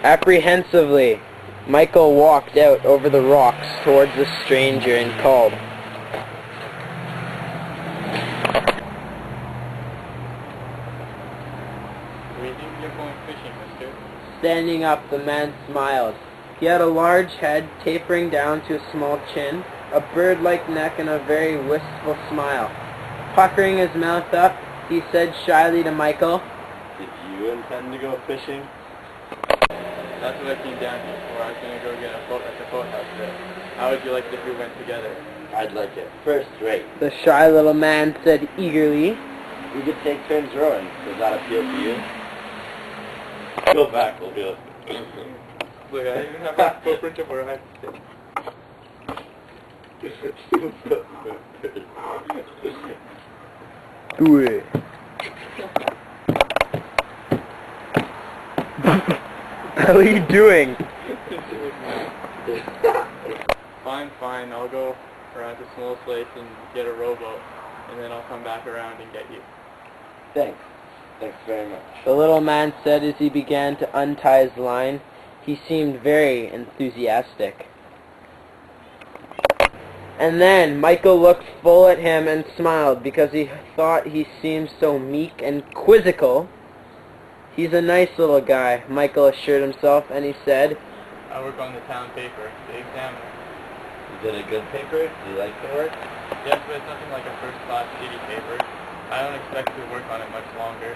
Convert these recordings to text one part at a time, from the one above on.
Apprehensively, Michael walked out over the rocks towards the stranger and called. We think you're going fishing, mister. Standing up, the man smiled. He had a large head tapering down to a small chin, a bird-like neck, and a very wistful smile. Puckering his mouth up, he said shyly to Michael, Did you intend to go fishing? That's what I came down here for. I was going to go get a boat at the boathouse there. How would you like it if we went together? I'd like it first rate. the shy little man said eagerly. We could take turns rowing. Does that appeal to you? Go back, we'll do it. Look, I even have a footprint of where I sit. Do it. How are you doing? Fine. I'll go around to Small's place and get a rowboat, and then I'll come back around and get you. Thanks. Thanks very much. The little man said as he began to untie his line. He seemed very enthusiastic. And then Michael looked full at him and smiled because he thought he seemed so meek and quizzical. He's a nice little guy, Michael assured himself, and he said, I work on the town paper, the Examiner. Is it a good paper? Do you like the work? Yes, but it's nothing like a first-class city paper. I don't expect to work on it much longer.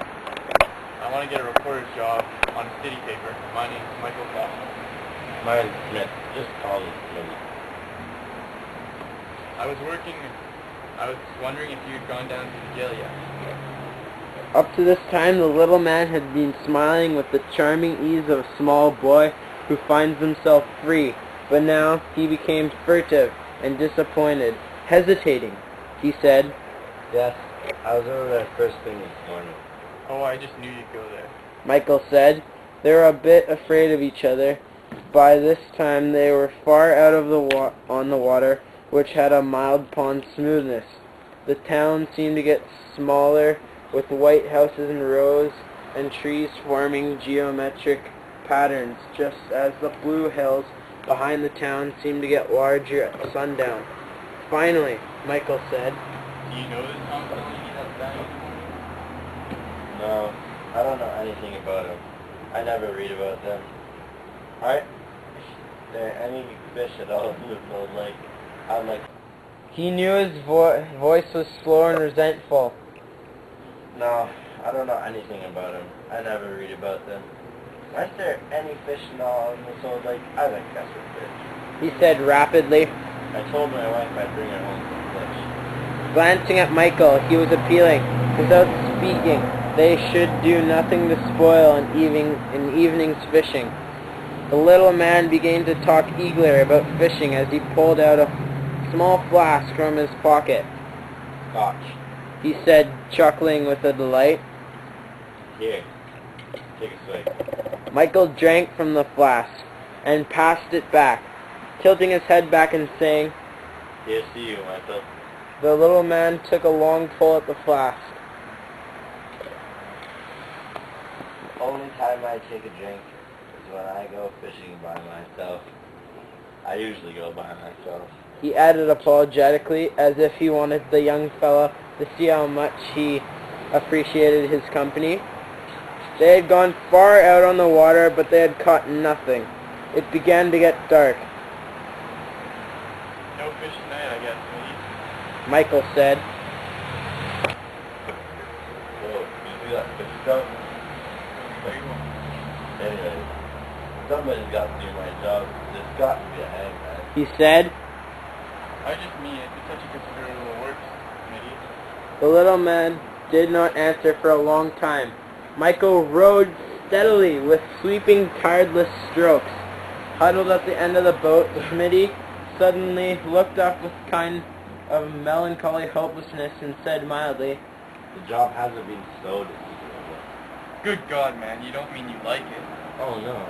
I want to get a reporter's job on a city paper. My name's Michael Kaufman. Mine's Smith. Just call me Smitty. I was wondering if you had gone down to the jail yet. Up to this time, the little man had been smiling with the charming ease of a small boy who finds himself free, but now he became furtive and disappointed, hesitating. He said, Yes, I was over there first thing this morning. Oh, I just knew you'd go there. Michael said. They were a bit afraid of each other. By this time they were far out of on the water, which had a mild pond smoothness. The town seemed to get smaller, with white houses in rows and trees forming geometric patterns, just as the blue hills behind the town seemed to get larger at sundown. Finally, Michael said, Do you know this Tom Delaney that's down this morning? No, I don't know anything about them. I never read about them. Are there any fish at all in the lake? I'm like, He knew his voice was slow and resentful. no, I don't know anything about them. I never read about them. Aren't there any fish in all in this old lake? I like catching fish. He said rapidly. I told my wife I'd bring her home some fish. Glancing at Michael, he was appealing. Without speaking, they should do nothing to spoil an evening's fishing. The little man began to talk eagerly about fishing as he pulled out a small flask from his pocket. Scotch. He said, chuckling with a delight. Here, take a swig. Michael drank from the flask and passed it back, tilting his head back and saying, Here's to you, Michael. The little man took a long pull at the flask. Only time I take a drink is when I go fishing by myself. I usually go by myself. He added apologetically, as if he wanted the young fellow to see how much he appreciated his company. They had gone far out on the water, but they had caught nothing. It began to get dark. No fish tonight, I guess, maybe. Michael said, Whoa, you see that fish stuff? Anyway, somebody's got to do my job. There's got to be a hangman. he said. I just mean it's such a considerable work, Smitty. The little man did not answer for a long time. Michael rowed steadily with sweeping, tireless strokes. Huddled at the end of the boat, Smitty suddenly looked up with a kind of melancholy hopelessness and said mildly, The job hasn't been stowed. Good God, man, you don't mean you like it. Oh no.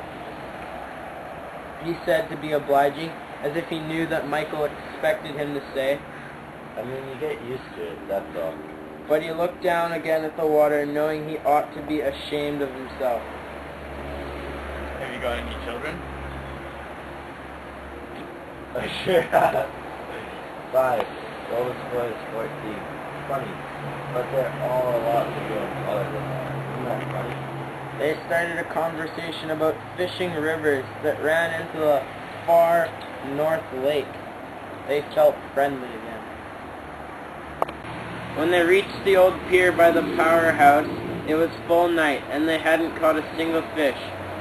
he said to be obliging, as if he knew that Michael expected him to say. I mean, you get used to it, that's all. But he looked down again at the water, knowing he ought to be ashamed of himself. Have you You got any children? I sure have. 5. Those boys 14. Funny. But they're all a lot to go taller than that. Isn't that funny? They started a conversation about fishing rivers that ran into the far north lake. They felt friendly again. When they reached the old pier by the powerhouse, it was full night, and they hadn't caught a single fish.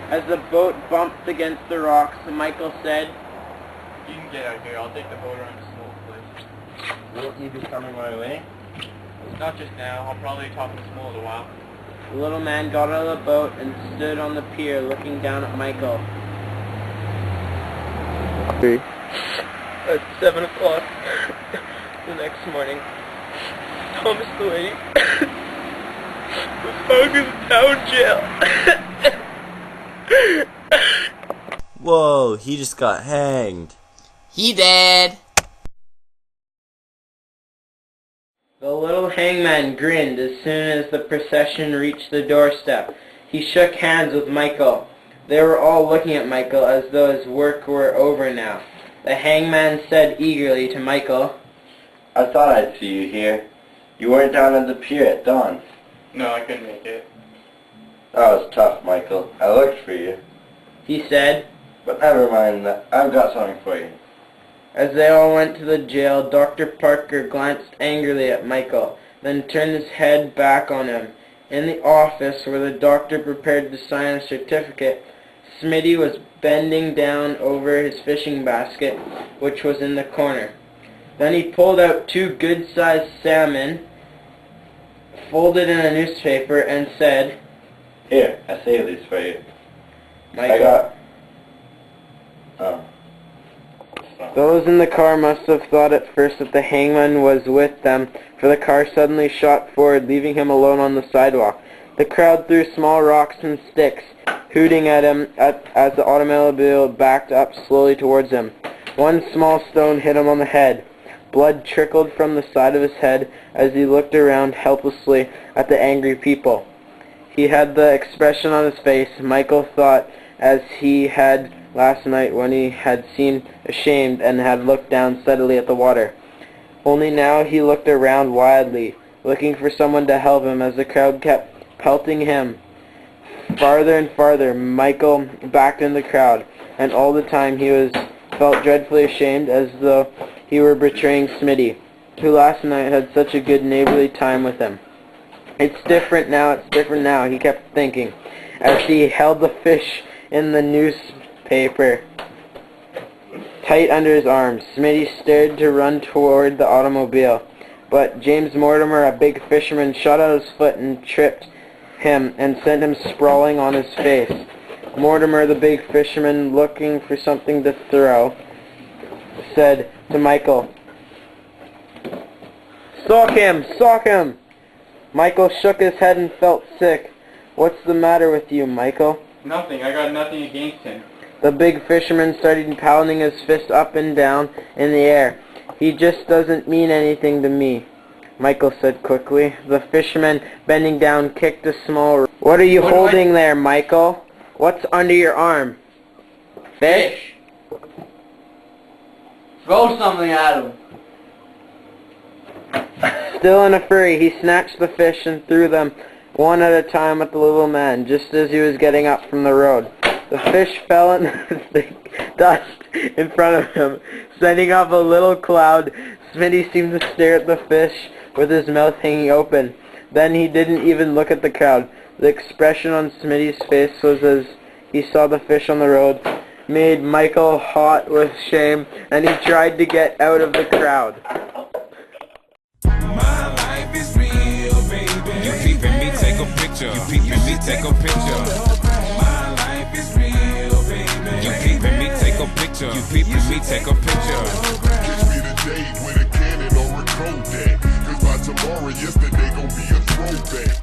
As the boat bumped against the rocks, Michael said, You can get out here. I'll take the boat around to Smoke Place. Won't you be coming my way? Not just now. I'll probably talk to Small in a while. the little man got out of the boat and stood on the pier looking down at Michael. At 7 o'clock the next morning, Thomas Delaney was hung in the town jail. Whoa, he just got hanged. He did. The little hangman grinned as soon as the procession reached the doorstep. He shook hands with Michael. They were all looking at Michael as though his work were over now. The hangman said eagerly to Michael, I thought I'd see you here. You weren't down at the pier at dawn. No, I couldn't make it. That was tough, Michael. I looked for you. he said. But never mind that. I've got something for you. As they all went to the jail, Dr. Parker glanced angrily at Michael, then turned his head back on him. In the office, where the doctor prepared to sign a certificate, Smitty was bending down over his fishing basket, which was in the corner. Then he pulled out 2 good-sized salmon, folded in a newspaper, and said, Here, I saved these for you. Michael. I got... Oh. Those in the car must have thought at first that the hangman was with them, for the car suddenly shot forward, leaving him alone on the sidewalk. The crowd threw small rocks and sticks, hooting at him as the automobile backed up slowly towards him. One small stone hit him on the head. Blood trickled from the side of his head as he looked around helplessly at the angry people. He had the expression on his face, Michael thought, as he had last night when he had seemed ashamed and had looked down steadily at the water. Only now he looked around wildly, looking for someone to help him as the crowd kept pelting him. Farther and farther, Michael backed in the crowd, and all the time he felt dreadfully ashamed, as though he were betraying Smitty, who last night had such a good neighborly time with him. It's different now, he kept thinking, as he held the fish in the newspaper tight under his arms. Smitty started to run toward the automobile, but James Mortimer, a big fisherman, shot out his foot and tripped him and sent him sprawling on his face. Mortimer, the big fisherman, looking for something to throw, said to Michael, Sock him! Sock him! Michael shook his head and felt sick. What's the matter with you, Michael? Nothing. I got nothing against him. The big fisherman started pounding his fist up and down in the air. He just doesn't mean anything to me, Michael said quickly. The fisherman, bending down, kicked a small... What are you holding there, Michael? What's under your arm? Fish? Throw something at him. Still in a fury, he snatched the fish and threw them one at a time at the little man, just as he was getting up from the road. The fish fell in the thick dust in front of him, sending up a little cloud. Smitty seemed to stare at the fish with his mouth hanging open. Then he didn't even look at the crowd. The expression on Smitty's face was as he saw the fish on the road, made Michael hot with shame, and he tried to get out of the crowd. My life is real, baby. You peeping me, take a picture. You peeping me, take a picture. My life is real, baby. You peeping me, take a picture. You peeping me, take a picture. Catch me today with a cannon or a Kodak. Cause by tomorrow, yesterday gon' be a throwback.